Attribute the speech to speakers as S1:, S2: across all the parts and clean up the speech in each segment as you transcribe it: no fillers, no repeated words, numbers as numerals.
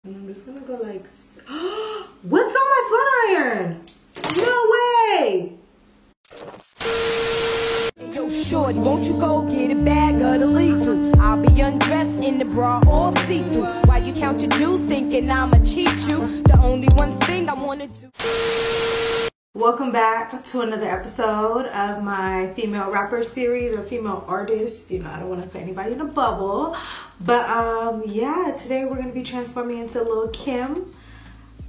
S1: And I'm just gonna go like, what's on my flat iron? No way!
S2: Yo, shorty, won't you go get a bag of the lethal? I'll be undressed in the bra all see-through. While you count your jewels thinking I'ma cheat you. The only one thing I wanna do.
S1: Welcome back to another episode of my female rapper series or female artist. You know, I don't want to put anybody in a bubble. But yeah, today we're going to be transforming into Lil' Kim.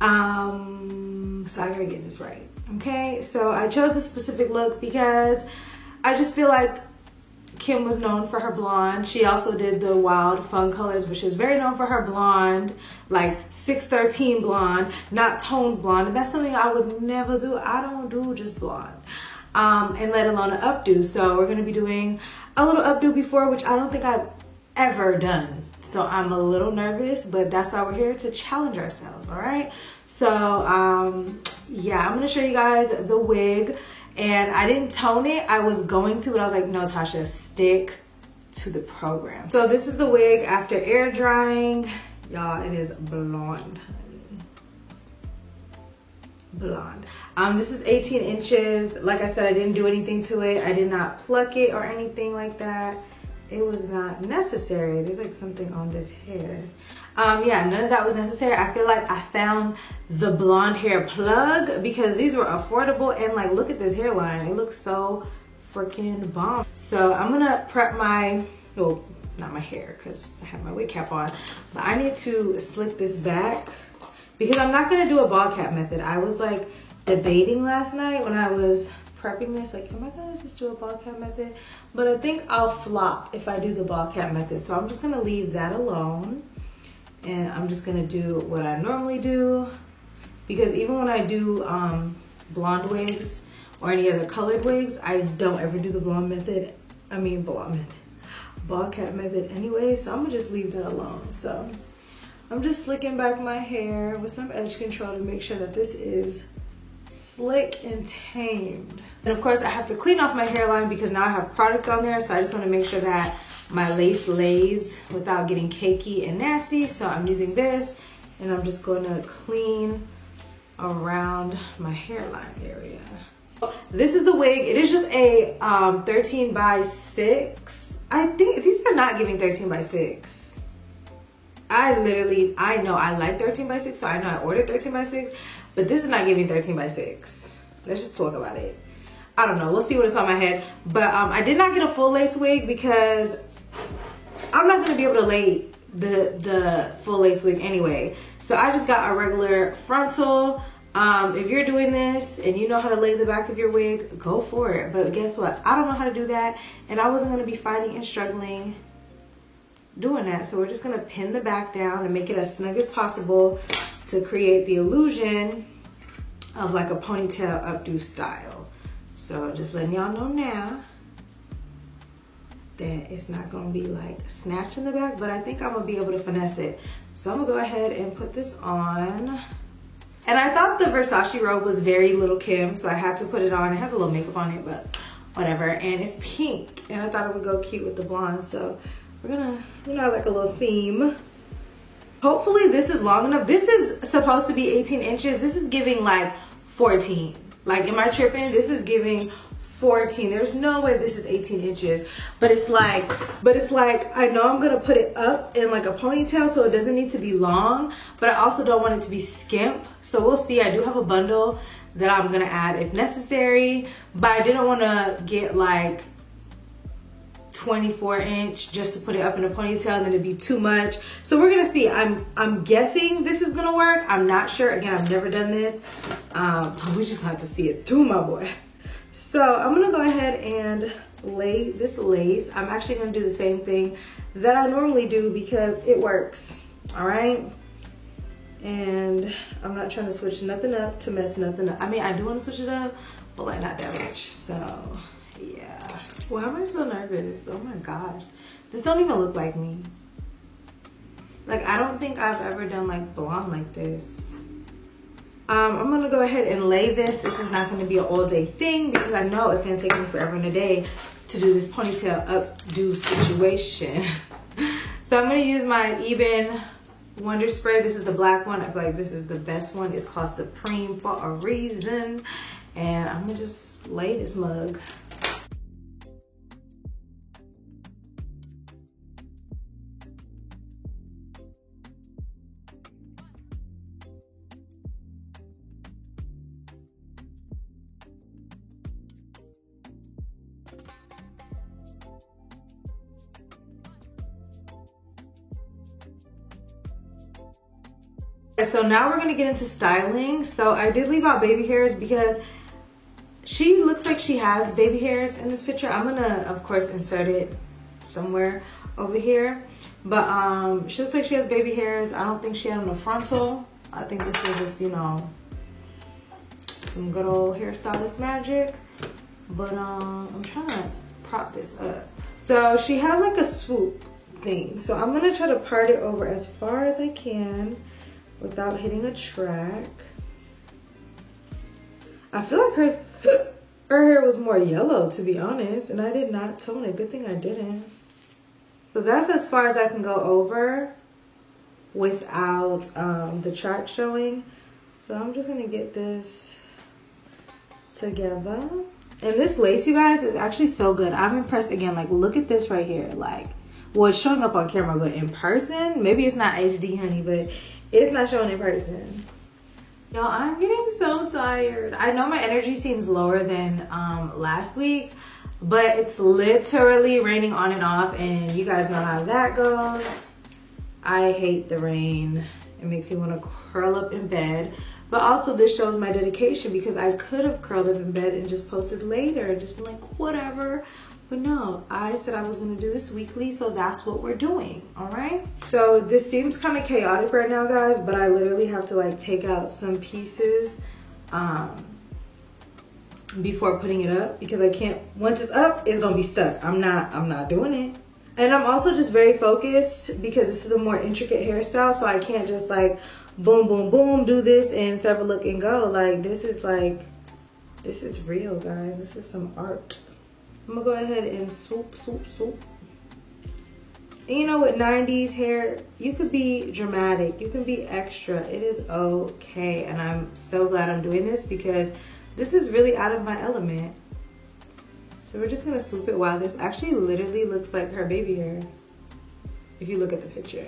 S1: So I gotta get this right. Okay, so I chose a specific look because I just feel like Kim was known for her blonde. She also did the Wild Fun colors, which is very known for her blonde, like 613 blonde, not toned blonde. And that's something I would never do. I don't do just blonde, and let alone an updo. So we're gonna be doing a little updo before, which I don't think I've ever done. So I'm a little nervous, but that's why we're here, to challenge ourselves, all right? So yeah, I'm gonna show you guys the wig. And I didn't tone it. I was going to, but I was like, no, Tasha, stick to the program. So this is the wig after air drying. Y'all, it is blonde. Blonde. This is 18 inches. Like I said, I didn't do anything to it. I did not pluck it or anything like that. It was not necessary. There's like something on this hair. Yeah, none of that was necessary. I feel like I found the blonde hair plug because these were affordable, and like, look at this hairline. It looks so freaking bomb. So I'm gonna prep my, well, not my hair because I have my wig cap on, but I need to slick this back because I'm not gonna do a ball cap method. I was like debating last night when I was prepping this, like, am I gonna just do a ball cap method? But I think I'll flop if I do the ball cap method. So I'm just gonna leave that alone. And I'm just gonna do what I normally do, because even when I do blonde wigs or any other colored wigs, I don't ever do the blonde method. I mean ball cap method anyway. So I'm gonna just leave that alone. So I'm just slicking back my hair with some edge control to make sure that this is slick and tamed. And of course I have to clean off my hairline because now I have product on there. So I just wanna make sure that my lace lays without getting cakey and nasty. So I'm using this, and I'm just going to clean around my hairline area. This is the wig. It is just a 13 by 6. I think these are not giving 13 by 6. I know I like 13 by 6, so I know I ordered 13 by 6, but this is not giving 13 by 6. Let's just talk about it. I don't know, we'll see what it's on my head. But I did not get a full lace wig because I'm not gonna be able to lay the full lace wig anyway. So I just got a regular frontal. If you're doing this and you know how to lay the back of your wig, go for it. But guess what? I don't know how to do that, and I wasn't gonna be fighting and struggling doing that. So we're just gonna pin the back down and make it as snug as possible to create the illusion of like a ponytail updo style. So just letting y'all know now that it's not gonna be like snatched in the back, but I think I'm gonna be able to finesse it. So I'm gonna go ahead and put this on. And I thought the Versace robe was very Lil' Kim, so I had to put it on. It has a little makeup on it, but whatever. And it's pink, and I thought it would go cute with the blonde. So we're gonna, you know, like a little theme. Hopefully this is long enough. This is supposed to be 18 inches. This is giving like 14. Like, am I tripping? This is giving 14. There's no way this is 18 inches. But it's like, I know I'm gonna put it up in like a ponytail, so it doesn't need to be long, but I also don't want it to be skimp. So we'll see. I do have a bundle that I'm gonna add if necessary, but I didn't wanna get like 24 inch just to put it up in a ponytail, and then it'd be too much. So we're gonna see. I'm guessing this is gonna work. I'm not sure. Again, I've never done this. We just gonna have to see it through, my boy. So I'm gonna go ahead and lay this lace. I'm actually gonna do the same thing that I normally do because it works. All right. And I'm not trying to switch nothing up to mess nothing up. I mean, I do want to switch it up, but like not that much. So yeah. Why am I so nervous? Oh my gosh. This don't even look like me. Like, I don't think I've ever done like blonde like this. I'm gonna go ahead and lay this. This is not gonna be an all day thing because I know it's gonna take me forever and a day to do this ponytail updo situation. So I'm gonna use my Ebin Wonder Spray. This is the black one. I feel like this is the best one. It's called Supreme for a reason. And I'm gonna just lay this mug. So now we're gonna get into styling. So I did leave out baby hairs because she looks like she has baby hairs in this picture. I'm gonna, of course, insert it somewhere over here. But she looks like she has baby hairs. I don't think she had on a frontal. I think this was just, you know, some good old hairstylist magic. But I'm trying to prop this up. So she had like a swoop thing. So I'm gonna try to part it over as far as I can without hitting a track. I feel like her hair was more yellow, to be honest, and I did not tone it. Good thing I didn't. So that's as far as I can go over without the track showing. So I'm just gonna get this together. And this lace, you guys, is actually so good. I'm impressed again. Like, look at this right here. Like, well, it's showing up on camera, but in person, maybe it's not HD, honey, but it's not showing in person. Y'all, I'm getting so tired. I know my energy seems lower than last week, but it's literally raining on and off, and you guys know how that goes. I hate the rain. It makes me want to curl up in bed. But also this shows my dedication, because I could have curled up in bed and just posted later and just been like, whatever. But no, I said I was gonna do this weekly, so that's what we're doing, all right? So this seems kind of chaotic right now, guys, but I literally have to like take out some pieces before putting it up, because I can't, once it's up, it's gonna be stuck. I'm not doing it. And I'm also just very focused because this is a more intricate hairstyle, so I can't just like boom, boom, boom, do this and serve a look and go. Like, this is real, guys. This is some art. I'm gonna go ahead and swoop, swoop, swoop. And you know, with 90s hair, you could be dramatic, you can be extra. It is okay. And I'm so glad I'm doing this, because this is really out of my element. So we're just gonna swoop it. Wow, this actually literally looks like her baby hair, if you look at the picture.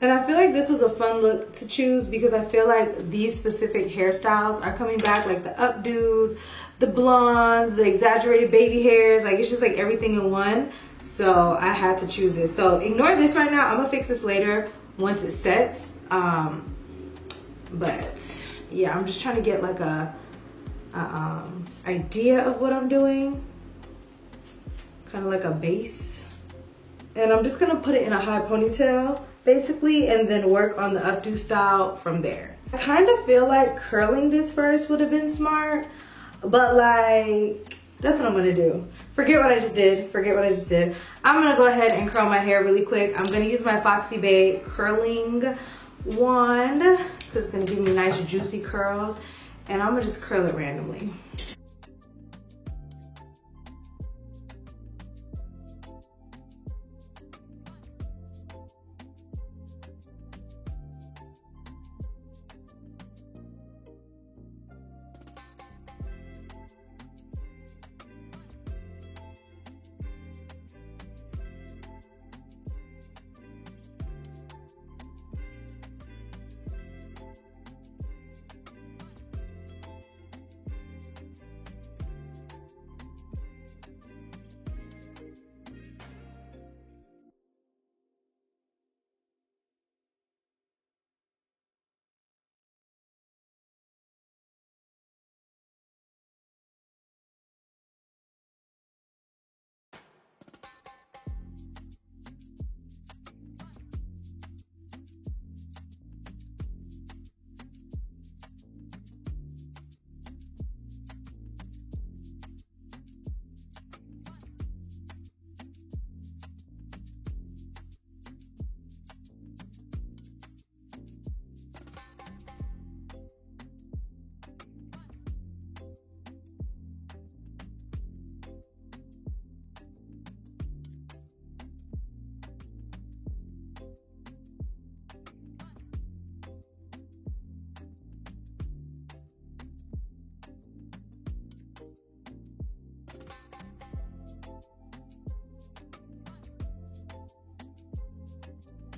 S1: And I feel like this was a fun look to choose, because I feel like these specific hairstyles are coming back, like the updos, the blondes, the exaggerated baby hairs. Like, it's just like everything in one. So I had to choose this. So ignore this right now. I'm gonna fix this later once it sets. But yeah, I'm just trying to get like a idea of what I'm doing. Kind of like a base. And I'm just gonna put it in a high ponytail, basically, and then work on the updo style from there. I kind of feel like curling this first would have been smart, but like, that's what I'm gonna do. Forget what I just did, forget what I just did. I'm gonna go ahead and curl my hair really quick. I'm gonna use my Foxy Bae curling wand, because it's gonna give me nice juicy curls, and I'm gonna just curl it randomly.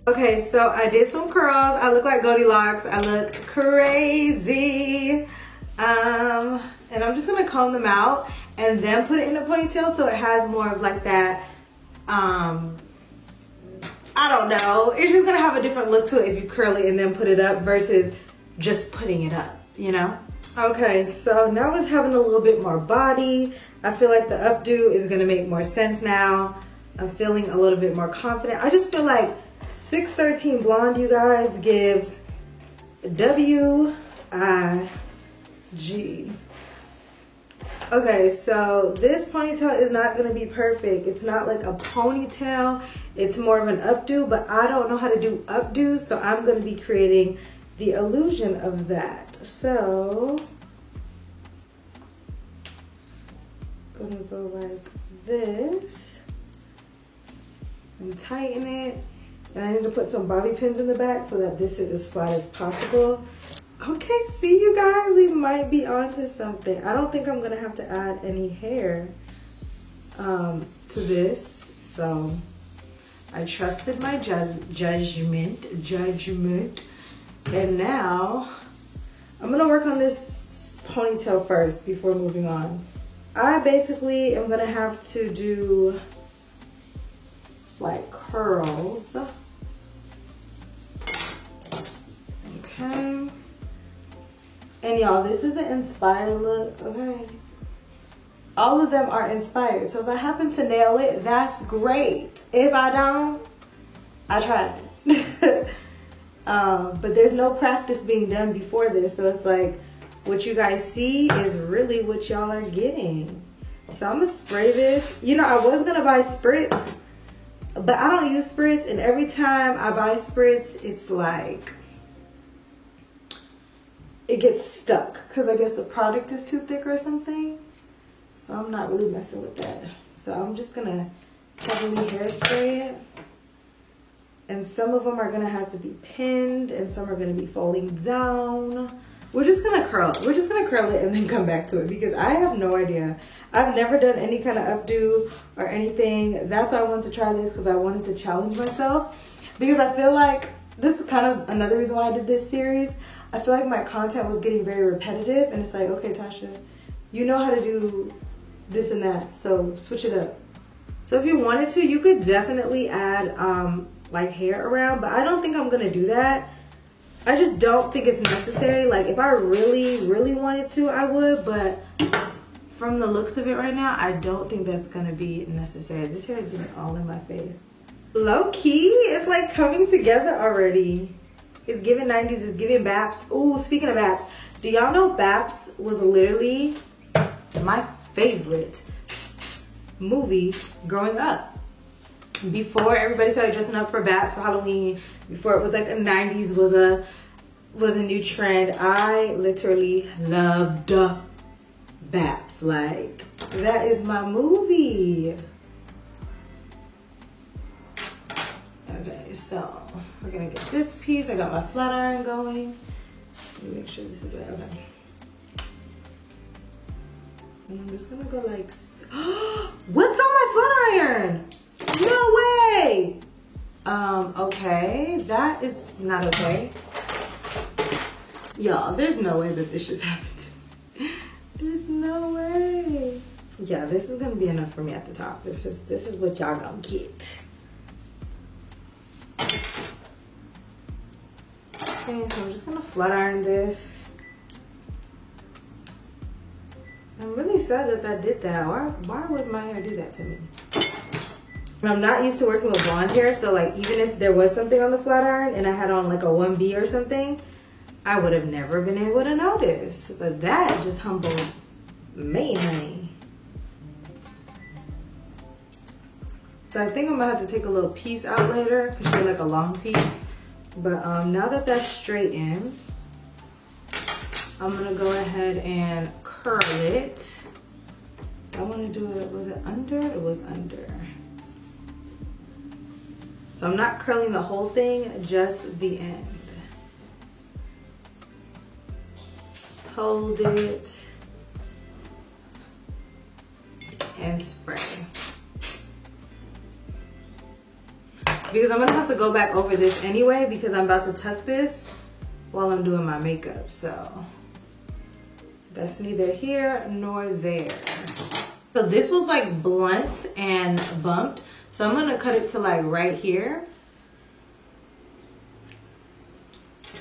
S1: Okay, so I did some curls. I look like Goldilocks. I look crazy. And I'm just gonna comb them out and then put it in a ponytail so it has more of like that, I don't know. It's just gonna have a different look to it if you curl it and then put it up versus just putting it up, you know? Okay, so now it's having a little bit more body. I feel like the updo is gonna make more sense now. I'm feeling a little bit more confident. I just feel like 613 Blonde, you guys, gives W-I-G. Okay, so this ponytail is not gonna be perfect. It's not like a ponytail. It's more of an updo, but I don't know how to do updos, so I'm gonna be creating the illusion of that. So, gonna go like this and tighten it. And I need to put some bobby pins in the back so that this is as flat as possible. Okay, see you guys, we might be onto something. I don't think I'm gonna have to add any hair to this. So I trusted my judgment. And now I'm gonna work on this ponytail first before moving on. I basically am gonna have to do like curls. Okay. And y'all, this is an inspired look, okay? All of them are inspired. So if I happen to nail it, that's great. If I don't, I tried. But there's no practice being done before this. So it's like, what you guys see is really what y'all are getting. So I'm gonna spray this. You know, I was gonna buy spritz, but I don't use spritz. And every time I buy spritz, it's like, it gets stuck because I guess the product is too thick or something. So I'm not really messing with that. So I'm just gonna heavily hairspray it. And some of them are gonna have to be pinned and some are gonna be falling down. We're just gonna curl it and then come back to it because I have no idea. I've never done any kind of updo or anything. That's why I wanted to try this, because I wanted to challenge myself. Because I feel like this is kind of another reason why I did this series. I feel like my content was getting very repetitive, and it's like, okay, Tasha, you know how to do this and that, so switch it up. So if you wanted to, you could definitely add like hair around, but I don't think I'm gonna do that. I just don't think it's necessary. Like if I really wanted to, I would, but from the looks of it right now, I don't think that's gonna be necessary. This hair is getting all in my face. Low key, it's like coming together already. It's giving 90s, it's giving Baps. Ooh, speaking of Baps, do y'all know Baps was literally my favorite movie growing up? Before everybody started dressing up for Baps for Halloween, before it was like the 90s was a new trend, I literally loved Baps. Like, that is my movie. Okay, so we're gonna get this piece. I got my flat iron going. Let me make sure this is right. Okay. And I'm just gonna go like, what's on my flat iron? No way! Okay, that is not okay. Y'all, there's no way that this just happened to me. There's no way. Yeah, this is gonna be enough for me at the top. This is what y'all gonna get. Okay, so I'm just gonna flat iron this. I'm really sad that I did that. Why would my hair do that to me? I'm not used to working with blonde hair, so like even if there was something on the flat iron and I had on like a 1B or something, I would have never been able to notice. But that just humbled me, honey. So I think I'm gonna have to take a little piece out later because she's like a long piece. But now that that's straightened, I'm gonna go ahead and curl it. I wanna do it, was it under? It was under. So I'm not curling the whole thing, just the end. Hold it and spray. because I'm gonna have to go back over this anyway because I'm about to tuck this while I'm doing my makeup. So that's neither here nor there. So this was like blunt and bumped. So I'm gonna cut it to like right here.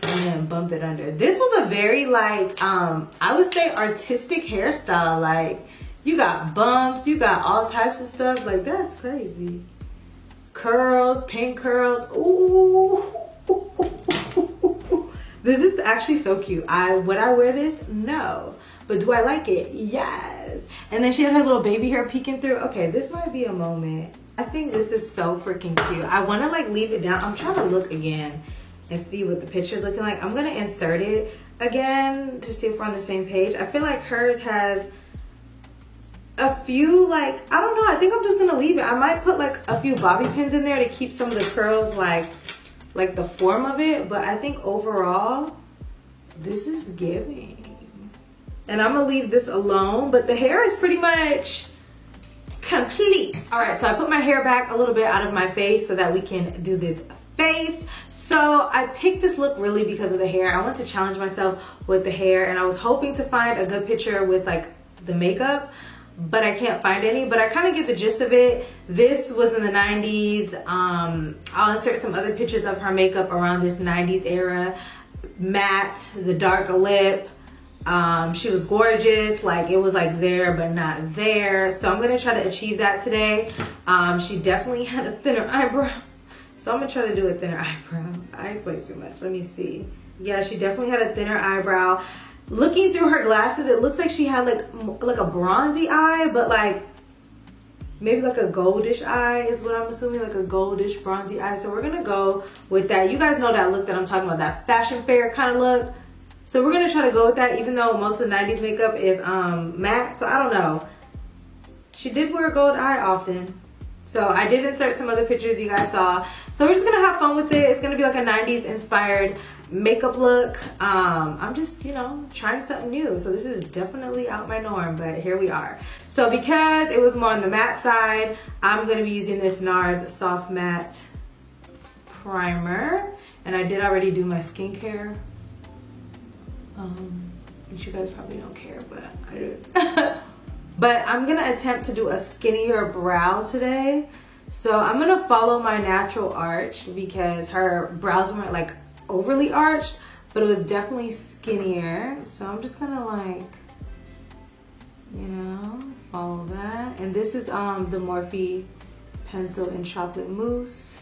S1: And then bump it under. This was a very like, I would say artistic hairstyle. Like you got bumps, you got all types of stuff. Like that's crazy. Curls, pink curls. Ooh. This is actually so cute. Would I wear this? No. But do I like it? Yes. And then she had her little baby hair peeking through. Okay, this might be a moment. I think this is so freaking cute. I want to like leave it down. I'm trying to look again and see what the picture's looking like. I'm going to insert it again to see if we're on the same page. I feel like hers has a few like, I don't know. I think I'm just going to leave it. I might put like a few bobby pins in there to keep some of the curls like the form of it. But I think overall, this is giving. And I'm gonna leave this alone, but the hair is pretty much complete. All right, so I put my hair back a little bit out of my face so that we can do this face. So I picked this look really because of the hair. I wanted to challenge myself with the hair, and I was hoping to find a good picture with like the makeup, but I can't find any, but I kind of get the gist of it. This was in the 90s. I'll insert some other pictures of her makeup around this 90s era. Matte, the dark lip. She was gorgeous, like it was like there but not there. So I'm gonna try to achieve that today. She definitely had a thinner eyebrow, so I'm gonna try to do a thinner eyebrow. I played too much. Let me see. Yeah, she definitely had a thinner eyebrow. Looking through her glasses, it looks like she had like a bronzy eye, but like maybe like a goldish eye is what I'm assuming, like a goldish bronzy eye. So we're gonna go with that. You guys know that look that I'm talking about, that fashion fair kind of look. So we're going to try to go with that, even though most of the 90s makeup is matte. So I don't know. She did wear a gold eye often. So I did insert some other pictures you guys saw. So we're just going to have fun with it. It's going to be like a 90s inspired makeup look. I'm just, you know, trying something new. So this is definitely out my norm, but here we are. So because it was more on the matte side, I'm going to be using this NARS Soft Matte Primer. And I did already do my skincare. Which you guys probably don't care, but I do. But I'm gonna attempt to do a skinnier brow today. So I'm gonna follow my natural arch because her brows weren't like overly arched, but it was definitely skinnier. So I'm just gonna like, you know, follow that. And this is the Morphe pencil in chocolate mousse.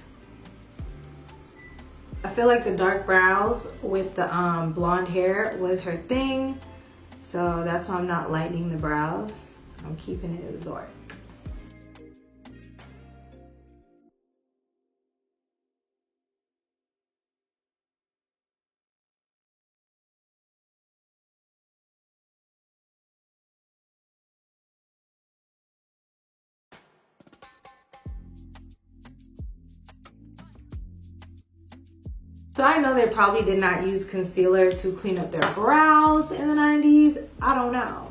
S1: I feel like the dark brows with the blonde hair was her thing. So that's why I'm not lightening the brows. I'm keeping it Zork. So I know they probably did not use concealer to clean up their brows in the 90s. I don't know.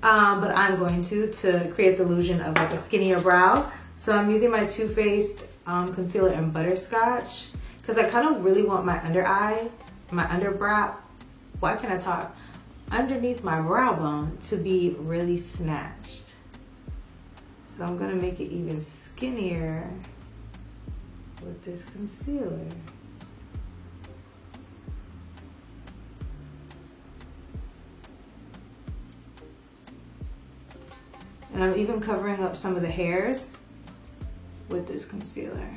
S1: But I'm going to create the illusion of like a skinnier brow. So I'm using my Too Faced concealer in Butterscotch because I kind of really want my under eye, my underbrow, why can't I talk? Underneath my brow bone to be really snatched. So I'm gonna make it even skinnier with this concealer. And I'm even covering up some of the hairs with this concealer.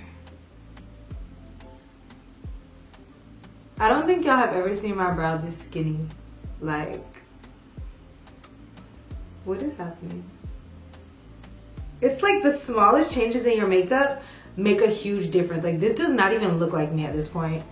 S1: I don't think y'all have ever seen my brow this skinny. Like, what is happening? It's like the smallest changes in your makeup make a huge difference. Like, this does not even look like me at this point.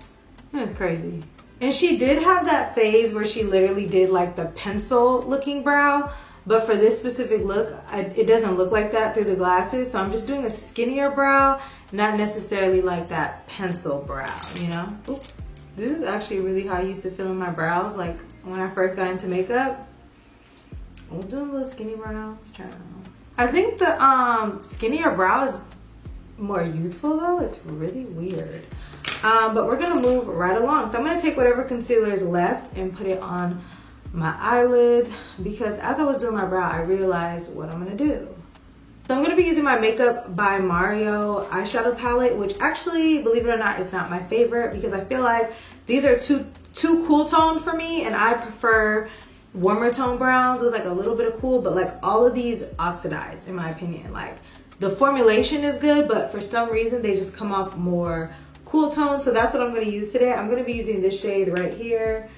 S1: That's crazy. And she did have that phase where she literally did like the pencil looking brow. But for this specific look, it doesn't look like that through the glasses. So I'm just doing a skinnier brow, not necessarily like that pencil brow, you know? Ooh. This is actually really how I used to feel in my brows. Like when I first got into makeup, I was doing little skinny brows. I think the skinnier brows more youthful though. It's really weird. But we're gonna move right along. So I'm gonna take whatever concealer is left and put it on my eyelids, because as I was doing my brow, I realized what I'm gonna do. So I'm gonna be using my Makeup by Mario eyeshadow palette, which actually, believe it or not, is not my favorite, because I feel like these are too cool toned for me, and I prefer warmer tone browns with like a little bit of cool. But like all of these oxidize, in my opinion. Like the formulation is good, but for some reason they just come off more cool tone. So that's what I'm going to use today. I'm going to be using this shade right here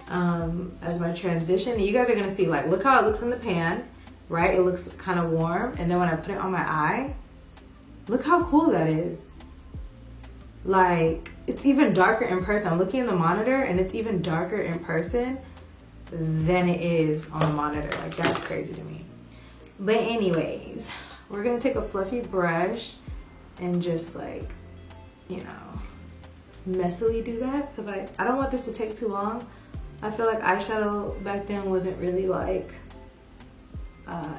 S1: as my transition. And you guys are going to see, like, look how it looks in the pan, right? It looks kind of warm. And then when I put it on my eye, look how cool that is. Like, it's even darker in person. I'm looking in the monitor and it's even darker in person than it is on the monitor. Like, that's crazy to me. But anyways, we're going to take a fluffy brush and just, like, you know, messily do that, because I don't want this to take too long. I feel like eyeshadow back then wasn't really like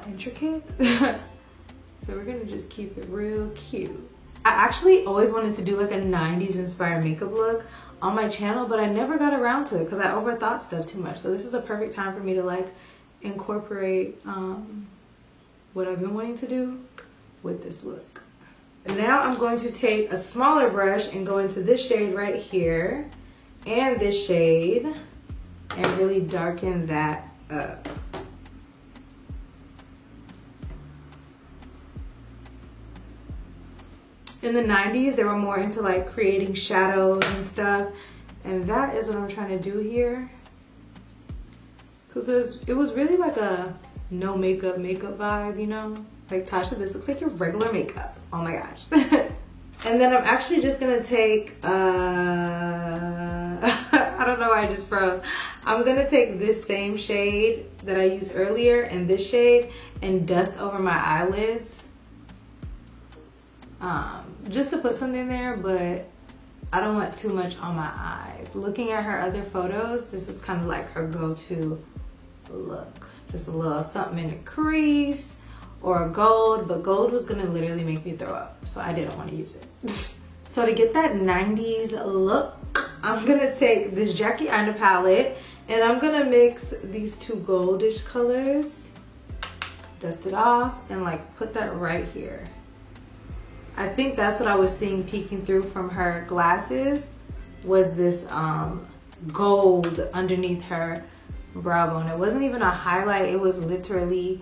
S1: intricate. So we're gonna just keep it real cute. I actually always wanted to do like a 90s inspired makeup look on my channel, but I never got around to it because I overthought stuff too much. So this is a perfect time for me to like incorporate what I've been wanting to do with this look. Now I'm going to take a smaller brush and go into this shade right here and this shade and really darken that up. In the 90s, they were more into like creating shadows and stuff, and that is what I'm trying to do here. Because it was really like a no makeup vibe, you know? Like, Tasha, this looks like your regular makeup. Oh my gosh. And then I'm actually just gonna take, I don't know why I just froze. I'm gonna take this same shade that I used earlier and this shade and dust over my eyelids. Just to put something there, but I don't want too much on my eyes. Looking at her other photos, this is kind of like her go-to look. Just a little something in the crease or gold, but gold was gonna literally make me throw up, so I didn't want to use it. So to get that 90s look, I'm gonna take this Jackie Aina palette and I'm gonna mix these two goldish colors, dust it off, and like put that right here. I think that's what I was seeing peeking through from her glasses, was this gold underneath her brow bone. It wasn't even a highlight, it was literally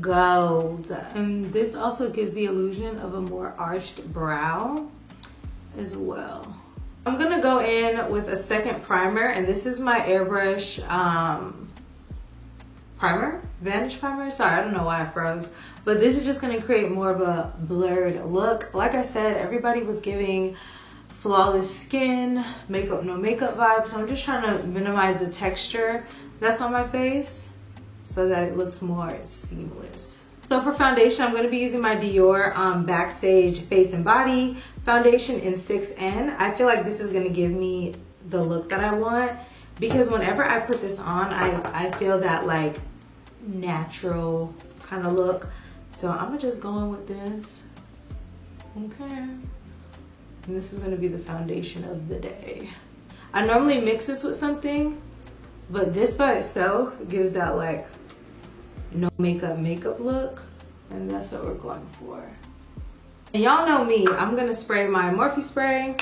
S1: gold. And this also gives the illusion of a more arched brow as well. I'm gonna go in with a second primer, and this is my airbrush primer, Vanish primer. Sorry, I don't know why I froze, but this is just gonna create more of a blurred look. Like I said, everybody was giving flawless skin, makeup no makeup vibes, so I'm just trying to minimize the texture that's on my face so that it looks more seamless. So for foundation, I'm going to be using my Dior Backstage Face and Body foundation in 6N. I feel like this is going to give me the look that I want, because whenever I put this on, I feel that like natural kind of look. So I'm gonna just go in with this. Okay. And this is going to be the foundation of the day. I normally mix this with something, but this by itself gives that like no makeup look, and that's what we're going for. And y'all know me, I'm gonna spray my Morphe spray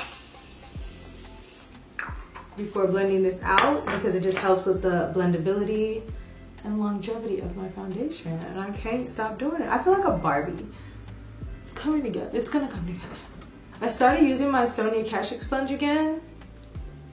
S1: before blending this out, because it just helps with the blendability and longevity of my foundation, and I can't stop doing it. I feel like a Barbie. It's coming together. It's gonna come together. I started using my Sonia Kashuk sponge again,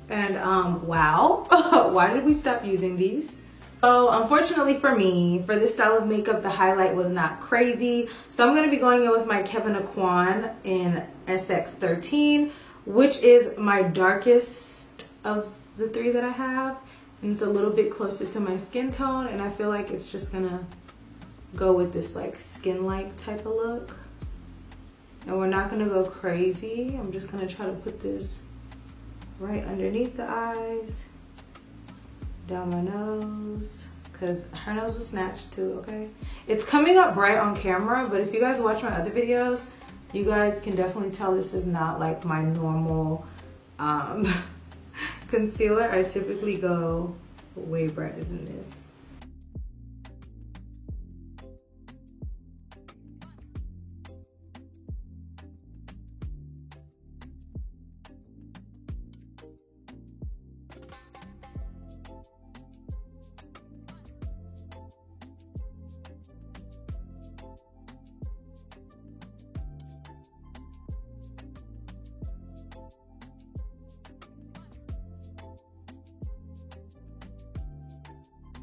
S1: and wow, why did we stop using these? So unfortunately for me, for this style of makeup, the highlight was not crazy. So I'm going to be going in with my Kevyn Aucoin in SX13, which is my darkest of the three that I have. And it's a little bit closer to my skin tone, and I feel like it's just going to go with this like skin-like type of look. And we're not going to go crazy. I'm just going to try to put this right underneath the eyes, down my nose, because her nose was snatched too, okay? It's coming up bright on camera, but if you guys watch my other videos, You guys can definitely tell this is not like my normal concealer. I typically go way brighter than this.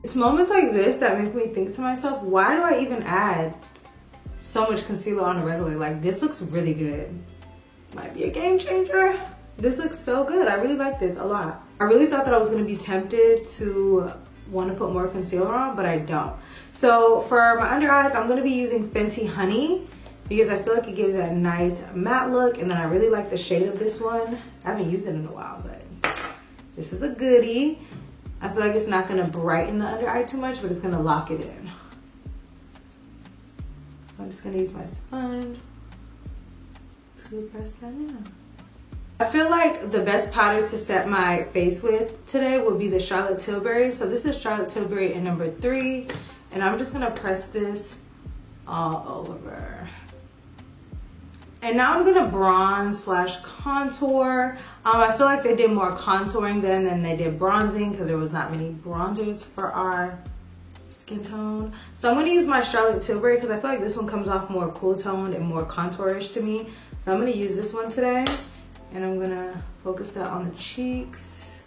S1: It's moments like this that make me think to myself, why do I even add so much concealer on a regular? Like, this looks really good. Might be a game changer. This looks so good. I really like this a lot. I really thought that I was gonna be tempted to want to put more concealer on, but I don't. So for my under eyes, I'm gonna be using Fenty Honey because I feel like it gives that nice matte look, and then I really like the shade of this one. I haven't used it in a while, but this is a goodie. I feel like it's not gonna brighten the under eye too much, but it's gonna lock it in. I'm just gonna use my sponge to press that in. I feel like the best powder to set my face with today would be the Charlotte Tilbury. So this is Charlotte Tilbury in number 3, and I'm just gonna press this all over. And now I'm gonna bronze / contour. I feel like they did more contouring then than they did bronzing because there was not many bronzers for our skin tone. So I'm gonna use my Charlotte Tilbury because I feel like this one comes off more cool toned and more contourish to me. So I'm gonna use this one today, and I'm gonna focus that on the cheeks.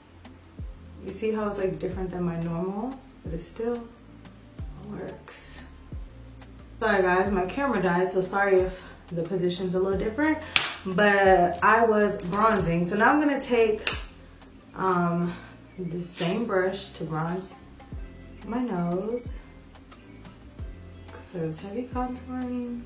S1: You see how it's like different than my normal, but it still works. Sorry guys, my camera died, so sorry if the position's a little different, but I was bronzing. So now I'm gonna take the same brush to bronze my nose, because heavy contouring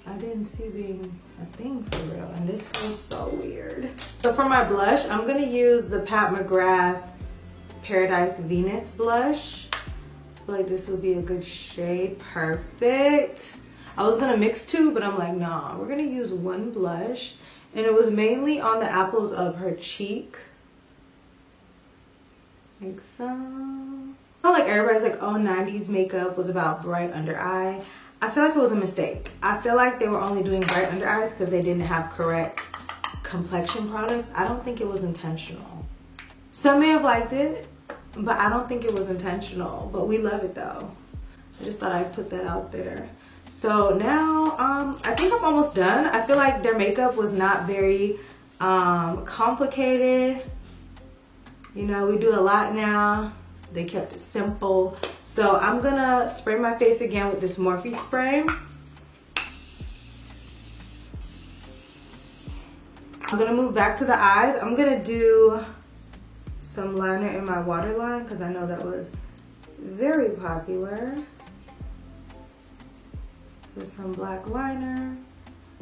S1: I didn't see being a thing for real, and this feels so weird. So for my blush, I'm gonna use the Pat McGrath's Paradise Venus blush. I feel like this would be a good shade. Perfect. I was gonna mix 2, but I'm like, nah, we're gonna use one blush. And it was mainly on the apples of her cheek. Like so. Not like everybody's like, oh, 90s makeup was about bright under eye. I feel like it was a mistake. I feel like they were only doing bright under eyes because they didn't have correct complexion products. I don't think it was intentional. Some may have liked it, but I don't think it was intentional. But we love it though. I just thought I'd put that out there. So now I think I'm almost done. I feel like their makeup was not very complicated. You know, we do a lot now. They kept it simple. So I'm gonna spray my face again with this Morphe spray. I'm gonna move back to the eyes. I'm gonna do some liner in my waterline because I know that was very popular. With some black liner.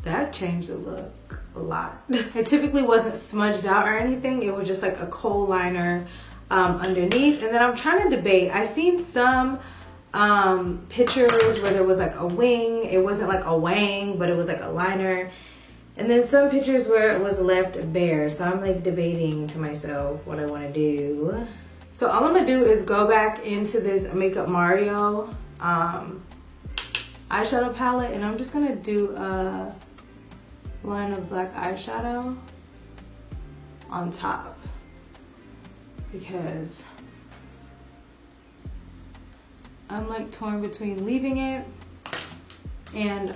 S1: That changed the look a lot. It typically wasn't smudged out or anything. It was just like a kohl liner underneath. And then I'm trying to debate. I seen some pictures where there was like a wing. It wasn't like a wang, but it was like a liner. And then some pictures where it was left bare. So I'm like debating to myself what I want to do. So all I'm gonna do is go back into this Makeup Mario eyeshadow palette, and I'm just gonna do a line of black eyeshadow on top because I'm like torn between leaving it and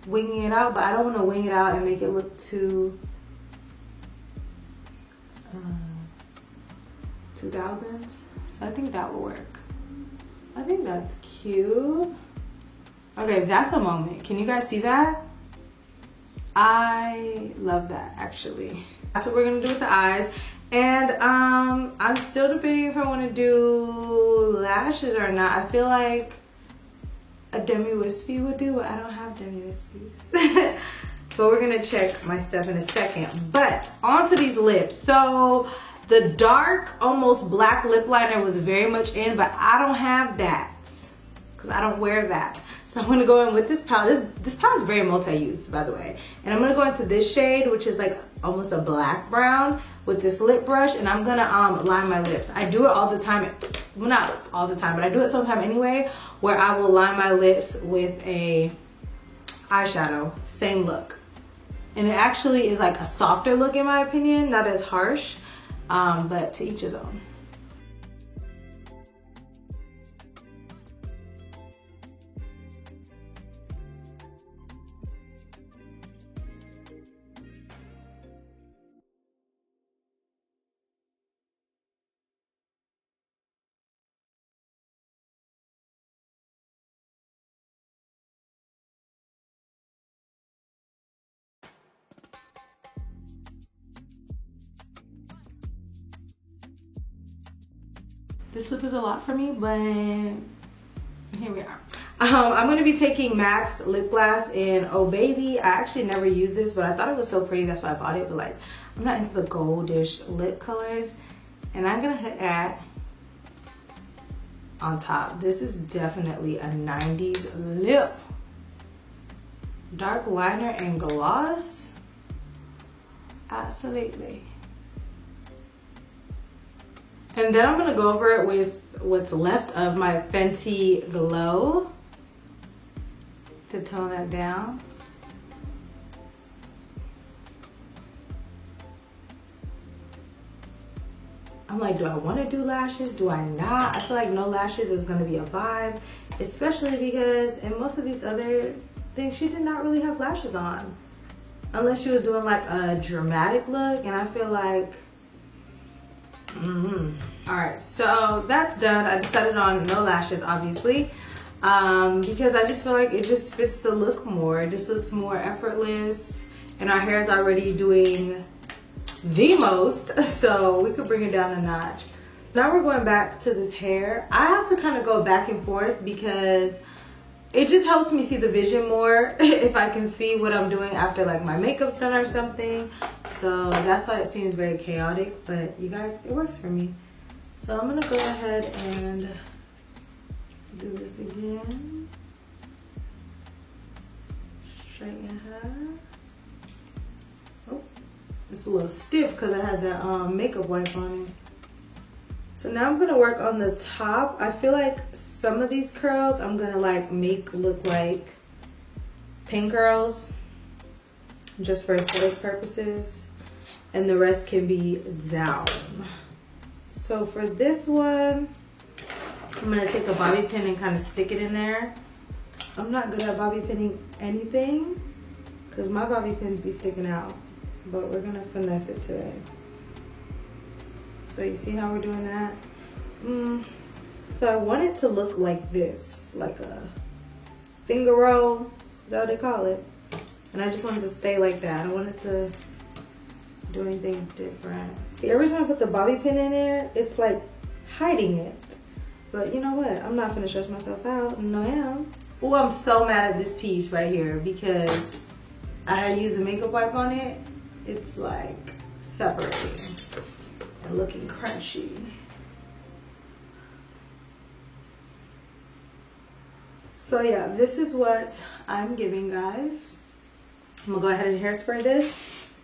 S1: winging it out, but I don't want to wing it out and make it look too 2000s. So I think that will work. I think that's cute. Okay, that's a moment. Can you guys see that? I love that actually. That's what we're gonna do with the eyes. And I'm still debating if I want to do lashes or not. I feel like a demi-wispy would do, but I don't have demi-wispies. But we're gonna check my stuff in a second. But onto these lips. So the dark, almost black lip liner was very much in, but I don't have that because I don't wear that. So I'm gonna go in with this palette. This palette is very multi-use, by the way. And I'm gonna go into this shade, which is like almost a black brown, with this lip brush, and I'm gonna line my lips. I do it all the time. Well, not all the time, but I do it sometime anyway, where I will line my lips with a eyeshadow, same look. And it actually is like a softer look in my opinion, not as harsh, but to each his own. This lip is a lot for me, but here we are. I'm going to be taking MAC's lip glass in Oh Baby. I actually never used this, but I thought it was so pretty, that's why I bought it. But like, I'm not into the goldish lip colors. And I'm going to hit that on top. This is definitely a 90s lip. Dark liner and gloss. Absolutely. And then I'm gonna go over it with what's left of my Fenty Glow to tone that down. I'm like, do I want to do lashes? Do I not? I feel like no lashes is gonna be a vibe, especially because in most of these other things, she did not really have lashes on. Unless she was doing like a dramatic look, and I feel like, all right, so that's done. I decided on no lashes, obviously, because I just feel like it just fits the look more. It just looks more effortless, and our hair is already doing the most, so we could bring it down a notch. Now we're going back to this hair. I have to kind of go back and forth because it just helps me see the vision more if I can see what I'm doing after like my makeup's done or something. So that's why it seems very chaotic, but you guys, it works for me. So I'm gonna go ahead and do this again. Straighten her. Oh, it's a little stiff because I had that makeup wipe on it. So now I'm gonna work on the top. I feel like some of these curls I'm gonna like make look like pin curls just for aesthetic purposes, and the rest can be down. So for this one, I'm gonna take a bobby pin and kind of stick it in there. I'm not good at bobby pinning anything because my bobby pins be sticking out, but we're gonna finesse it today. So you see how we're doing that? So I want it to look like this, like a finger roll, is that what they call it? And I just want it to stay like that. I don't want it to do anything different. Every time I put the bobby pin in there, it's like hiding it. But you know what? I'm not gonna stress myself out. No, I am. Oh, I'm so mad at this piece right here because I used a makeup wipe on it. It's like separating and looking crunchy. So yeah, this is what I'm giving, guys. I'm gonna go ahead and hairspray this.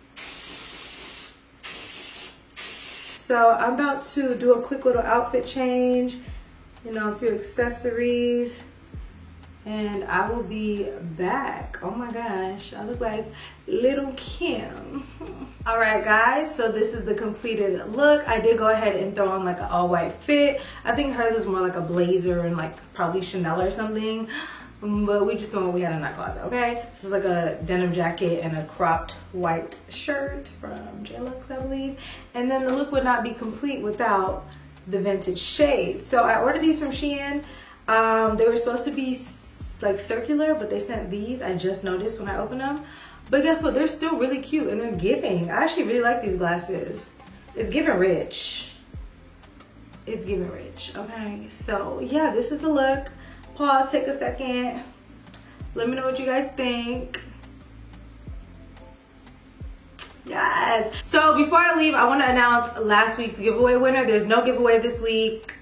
S1: So I'm about to do a quick little outfit change, you know, a few accessories, and I will be back. Oh my gosh, I look like Little Kim. All right, guys, so this is the completed look. I did go ahead and throw on like an all white fit. I think hers was more like a blazer and like probably Chanel or something, but we just doing what we had in our closet, okay? This is like a denim jacket and a cropped white shirt from JLux, I believe. And then the look would not be complete without the vintage shades. So I ordered these from Shein. They were supposed to be like circular, but they sent these. I just noticed when I opened them. But guess what? They're still really cute and they're giving. I actually really like these glasses. It's giving rich. It's giving rich, okay? So yeah, this is the look. Pause, take a second. Let me know what you guys think. Yes. So before I leave, I want to announce last week's giveaway winner. There's no giveaway this week.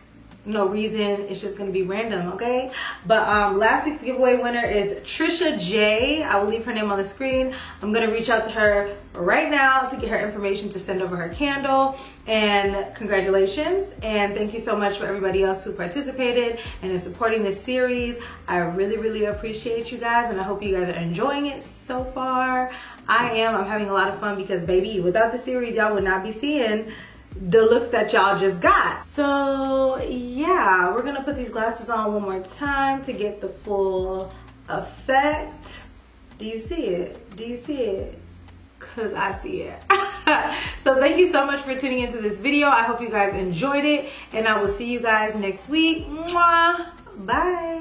S1: no reason. It's just gonna be random, okay? But last week's giveaway winner is Trisha J. I will leave her name on the screen. I'm gonna reach out to her right now to get her information to send over her candle. And congratulations, and thank you so much for everybody else who participated and is supporting this series. I really, really appreciate you guys, and I hope you guys are enjoying it so far. I am. I'm having a lot of fun because, baby, without the series, y'all would not be seeing the looks that y'all just got. So yeah, we're gonna put these glasses on one more time to get the full effect. Do you see it? Do you see it? Because I see it. So thank you so much for tuning into this video. I hope you guys enjoyed it, and I will see you guys next week. Mwah. Bye.